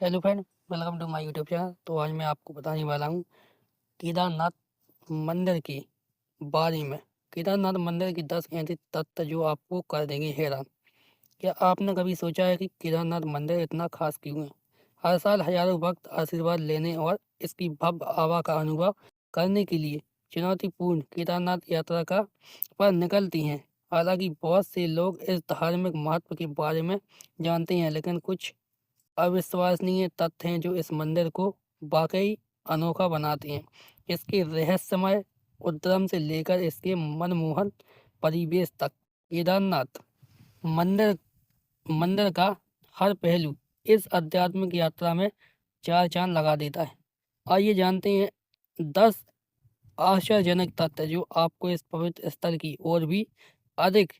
Hello friend, welcome to my YouTube channel. तो आज मैं आपको बताने वाला हूँ केदारनाथ मंदिर के बारे में। केदारनाथ मंदिर के 10 ऐसे तथ्य जो आपको कर देंगे हैरान। क्या आपने कभी सोचा है कि केदारनाथ मंदिर इतना खास क्यों है? हर साल हजारों भक्त आशीर्वाद लेने और इसकी भव्य हवा का अनुभव करने के लिए चुनौतीपूर्ण केदारनाथ यात्रा का पर निकलती हैं। हालांकि बहुत से लोग इस धार्मिक महत्व के बारे में जानते हैं, लेकिन कुछ अविश्वसनीय तथ्य हैं जो इस मंदिर को वाकई अनोखा बनाते हैं। इसके रहस्यमय उद्गम से लेकर इसके मनमोहन परिवेश तक, केदारनाथ मंदिर मंदिर का हर पहलू इस आध्यात्मिक यात्रा में चार चांद लगा देता है। आइए जानते हैं 10 आश्चर्यजनक तथ्य जो आपको इस पवित्र स्थल की ओर भी अधिक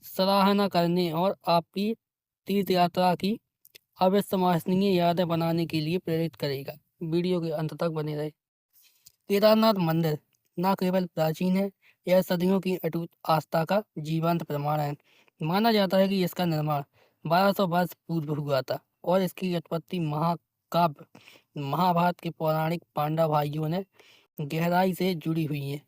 सराहना करने और आपकी तीर्थ यात्रा की अविस्मरणीय यादें बनाने के लिए प्रेरित करेगा। वीडियो के अंत तक बने रहे। केदारनाथ मंदिर न केवल प्राचीन है, यह सदियों की अटूट आस्था का जीवंत प्रमाण है। माना जाता है कि इसका निर्माण 1200 वर्ष पूर्व हुआ था और इसकी उत्पत्ति महाकाव्य महाभारत के पौराणिक पांडव भाइयों ने गहराई से जुड़ी हुई है।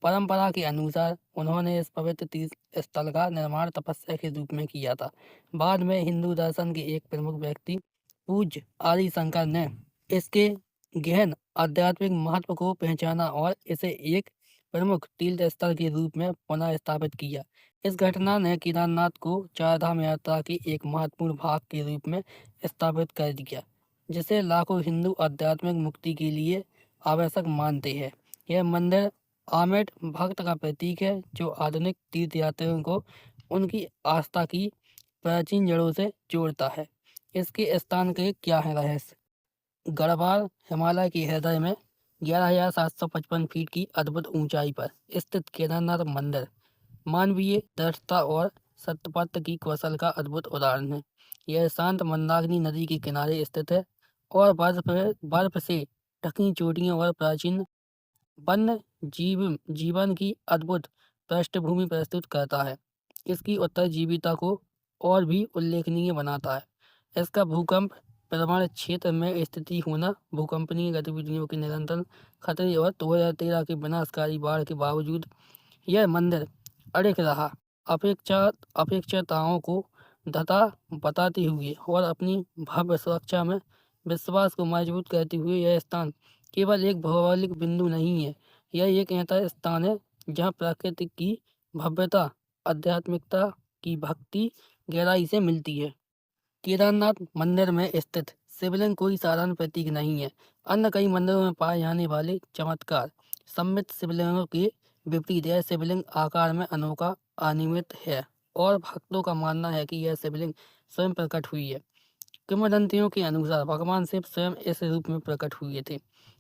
परंपरा के अनुसार उन्होंने इस पवित्र तीर्थ स्थल का निर्माण तपस्या के रूप में किया था। बाद में हिंदू दर्शन के एक प्रमुख व्यक्ति पूज्य आदि शंकर ने इसके गहन आध्यात्मिक महत्व को पहचाना और इसे एक प्रमुख तीर्थ स्थल के रूप में पुनः स्थापित किया। इस घटना ने केदारनाथ को चारधाम यात्रा के एक महत्वपूर्ण भाग के रूप में स्थापित कर दिया, जिसे लाखों हिंदू आध्यात्मिक मुक्ति के लिए आवश्यक मानते हैं। यह मंदिर आमेट भक्त का प्रतीक है, जो आधुनिक तीर्थयात्रियों को उनकी आस्था की प्राचीन जड़ों से जोड़ता है। इसके स्थान के क्या है रहस्य? गढ़वाल हिमालय के हृदय में 11,755 फीट की अद्भुत ऊंचाई पर स्थित केदारनाथ मंदिर मानवीय दृढ़ता और सत्यपात्र की कौशल का अद्भुत उदाहरण है। यह शांत मंदाकिनी नदी के किनारे स्थित है और बर्फ से ढकी चोटियों और प्राचीन वन्य जीवन की अद्भुत पृष्ठभूमि प्रस्तुत करता है। इसकी उत्तरजीविता को और भी उल्लेखनीय बनाता है इसका भूकंप प्रवण क्षेत्र में स्थिति होना। भूकंपनीय गतिविधियों के निरंतर खतरे और 2013 के विनाशकारी बाढ़ के बावजूद यह मंदिर अड़िग रहा। अपेक्षाताओं को धता बताते हुए और अपनी भव्य सुरक्षा में विश्वास को मजबूत करते हुए यह स्थान केवल एक भौगोलिक बिंदु नहीं है, यह एक ऐसा स्थान है जहाँ प्रकृति की भव्यता आध्यात्मिकता की भक्ति गहराई से मिलती है। केदारनाथ मंदिर में स्थित शिवलिंग कोई साधारण प्रतीक नहीं है। अन्य कई मंदिरों में पाए जाने वाले चमत्कार सम्मिलित शिवलिंगों के विपरीत यह शिवलिंग आकार में अनोखा अनियमित है और भक्तों का मानना है कि यह शिवलिंग स्वयं प्रकट हुई है। किंवदंतियों के अनुसार भगवान शिव स्वयं इस रूप में प्रकट हुए थे,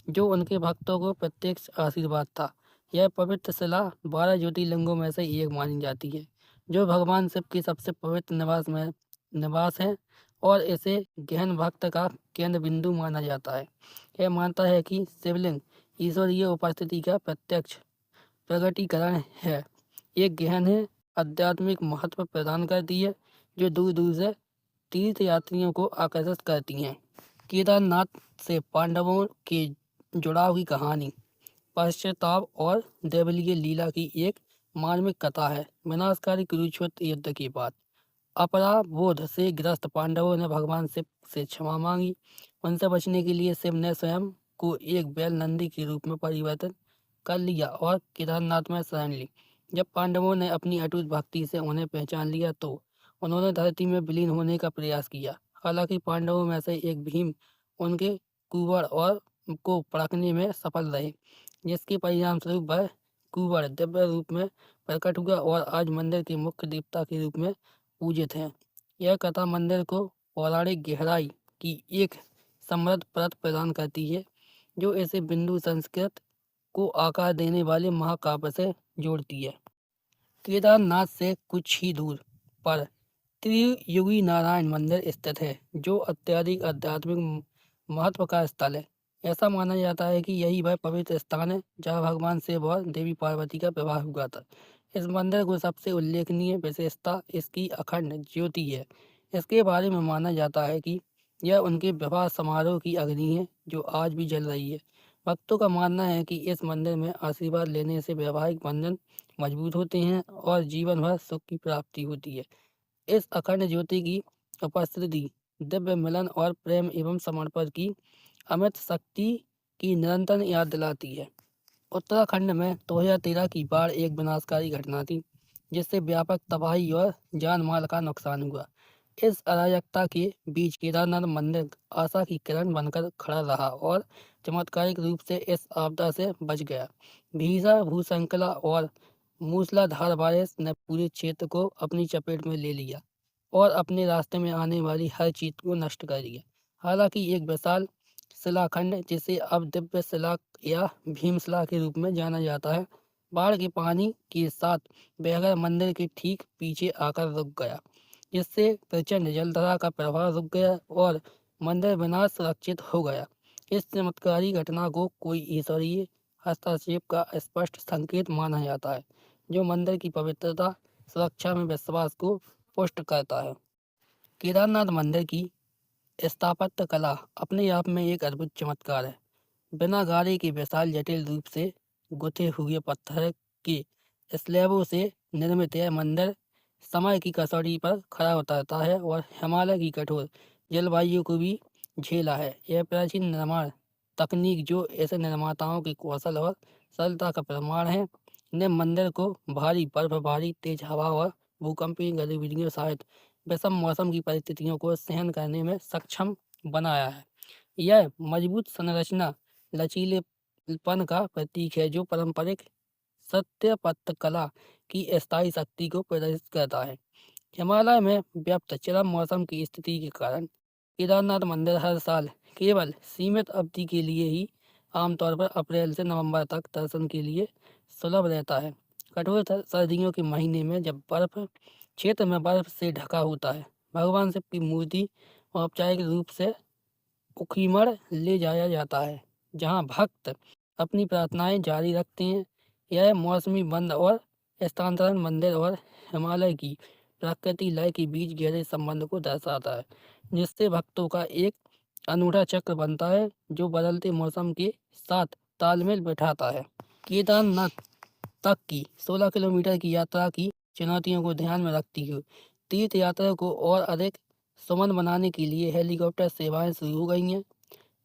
जो उनके भक्तों को प्रत्यक्ष आशीर्वाद था। यह पवित्र शिला 12 ज्योतिर्लिंगों में से एक मानी जाती है, जो भगवान शिव के सबसे पवित्र निवास है और इसे गहन भक्त का केंद्र बिंदु माना जाता है। यह मानता है कि शिवलिंग ईश्वरीय उपस्थिति का प्रत्यक्ष प्रकटीकरण है। एक गहन है आध्यात्मिक महत्व प्रदान करती है, जो दूर दूर से तीर्थ यात्रियों को आकर्षित करती हैं। केदारनाथ से पांडवों के जुड़ाव की कहानी पश्चाताप और दैवलीय लीला की एक मार्मिक कथा है। विनाशकारी कुरुक्षेत्र युद्ध के बाद अपराधबोध से ग्रस्त पांडवों ने भगवान शिव से क्षमा मांगी। उनसे बचने के लिए शिव ने स्वयं को एक बैल नंदी के रूप में परिवर्तित कर लिया और केदारनाथ में शरण ली। जब पांडवों ने अपनी अटूट भक्ति से उन्हें पहचान लिया तो उन्होंने धरती में विलीन होने का प्रयास किया। हालांकि पांडवों में से एक भीम उनके कुंवर और को पकड़ने में सफल रहे, जिसके परिणाम स्वरूप वह कुंवर दिव्य रूप में प्रकट हुआ और आज मंदिर के मुख्य देवता के रूप में पूजित हैं। यह कथा मंदिर को पौराणिक गहराई की एक समृद्ध परत प्रदान करती है, जो इसे बिंदु संस्कृत को आकार देने वाले महाकाव्य से जोड़ती है। केदारनाथ से कुछ ही दूर पर त्रियुगी नारायण मंदिर स्थित है, जो अत्यधिक आध्यात्मिक महत्व का स्थल है। ऐसा माना जाता है कि यही वह पवित्र स्थान है जहाँ भगवान शिव और देवी पार्वती का विवाह हुआ था। इस मंदिर को सबसे उल्लेखनीय विशेषता इसकी अखंड ज्योति है। इसके बारे में माना जाता है कि यह उनके विवाह समारोह की अग्नि है जो आज भी जल रही है। भक्तों का मानना है कि इस मंदिर में आशीर्वाद लेने से वैवाहिक बंधन मजबूत होते हैं और जीवन भर सुख की प्राप्ति होती है। इस अखंड ज्योति की उपस्थिति दिव्य मिलन और प्रेम एवं समर्पण की अमित शक्ति की निरंतर याद दिलाती है। उत्तराखंड में 2013 की बाढ़ एक विनाशकारी घटना थी, जिससे व्यापक तबाही और जान माल का नुकसान हुआ। इस अराजकता के बीच केदारनाथ मंदिर आशा की किरण बनकर खड़ा रहा और चमत्कारिक रूप से इस आपदा से बच गया। भीषण भूसंकला और मूसलाधार बारिश ने पूरे क्षेत्र को अपनी चपेट में ले लिया और अपने रास्ते में आने वाली हर चीज को नष्ट कर दिया। हालांकि एक विशाल शिलाखंड, जिसे अब दिव्य शिला या भीमशिला के रूप में जाना जाता है, बाढ़ के पानी के साथ बहकर मंदिर के ठीक पीछे आकर रुक गया, जिससे प्रचंड जलधारा का प्रवाह रुक गया और मंदिर विनाश सुरक्षित हो गया। इस चमत्कारी घटना को कोई ईश्वरीय हस्तक्षेप का स्पष्ट संकेत माना जाता है, जो मंदिर की पवित्रता सुरक्षा में विश्वास को पुष्ट करता है। केदारनाथ मंदिर की स्थापत्य कला अपने आप में एक अद्भुत चमत्कार है। बिना गारे के विशाल जटिल रूप से गुथे हुए पत्थर के स्लैबों से निर्मित यह मंदिर समय की कसौटी पर खरा उतरता है और हिमालय की कठोर जलवायु को भी झेला है। यह प्राचीन निर्माण तकनीक, जो ऐसे निर्माताओं के कौशल और सरलता का प्रमाण है, ने मंदिर को भारी बर्फबारी, तेज हवा और भूकंपीय गतिविधियों सहित विषम मौसम की परिस्थितियों को सहन करने में सक्षम बनाया है। यह मजबूत संरचना लचीलेपन का प्रतीक है, जो पारंपरिक स्थापत्य कला की स्थायी शक्ति को प्रदर्शित करता है। हिमालय में व्याप्त चरम मौसम की स्थिति के कारण केदारनाथ मंदिर हर साल केवल सीमित अवधि के लिए ही, आमतौर पर अप्रैल से नवंबर तक, दर्शन के लिए सुलभ रहता है। कठोर सर्दियों के महीने में जब बर्फ क्षेत्र में बर्फ से ढका होता है, भगवान शिव की मूर्ति औपचारिक रूप से उखीमठ ले जाया जाता है, जहां भक्त अपनी प्रार्थनाएं जारी रखते हैं। यह मौसमी बंद और स्थानांतरण मंदिर और हिमालय की प्रकृति लय के बीच गहरे संबंध को दर्शाता है, जिससे भक्तों का एक अनूठा चक्र बनता है जो बदलते मौसम के साथ तालमेल बिठाता है। केदारनाथ तक की 16 किलोमीटर की यात्रा की चुनौतियों को ध्यान में रखती हुए तीर्थ यात्रा को और अधिक सुगम बनाने के लिए हेलीकॉप्टर सेवाएं शुरू हो गई हैं।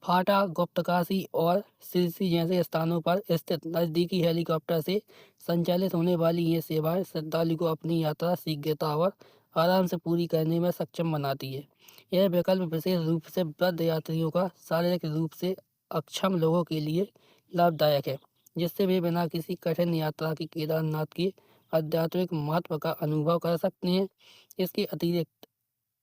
फाटा, गुप्तकाशी और सिरसी जैसे स्थानों पर स्थित नज़दीकी हेलीकॉप्टर से संचालित होने वाली ये सेवाएं श्रद्धालु को अपनी यात्रा शीघ्रता और आराम से पूरी करने में सक्षम बनाती है। यह विकल्प विशेष रूप से वृद्ध यात्रियों का शारीरिक रूप से अक्षम लोगों के लिए लाभदायक है, जिससे वे बिना किसी कठिन यात्रा के केदारनाथ के आध्यात्मिक महत्व का अनुभव कर सकते हैं। इसके अतिरिक्त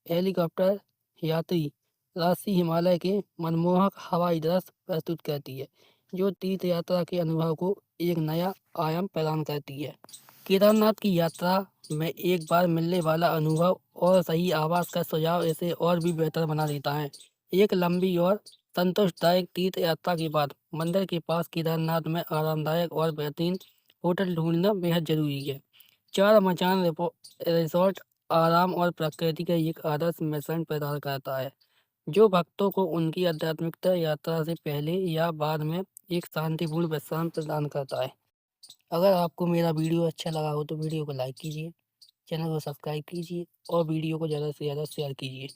हेलीकॉप्टर यात्री राशि हिमालय के मनमोहक हवाई दृश्य प्रस्तुत करती है, जो तीर्थ यात्रा के अनुभव को एक नया आयाम प्रदान करती है। केदारनाथ की यात्रा में एक बार मिलने वाला अनुभव और सही आवास का सुझाव इसे और भी बेहतर बना देता है। एक लंबी और संतोषदायक तीर्थ यात्रा के बाद मंदिर के पास केदारनाथ में आरामदायक और बेहतरीन होटल ढूंढना बेहद जरूरी है। चार मचान रिसोर्ट आराम और प्रकृति का एक आदर्श मिश्रण प्रदान करता है, जो भक्तों को उनकी आध्यात्मिकता यात्रा से पहले या बाद में एक शांतिपूर्ण विश्राम प्रदान करता है। अगर आपको मेरा वीडियो अच्छा लगा हो तो वीडियो को लाइक कीजिए, चैनल को सब्सक्राइब कीजिए और वीडियो को ज़्यादा से ज़्यादा शेयर कीजिए।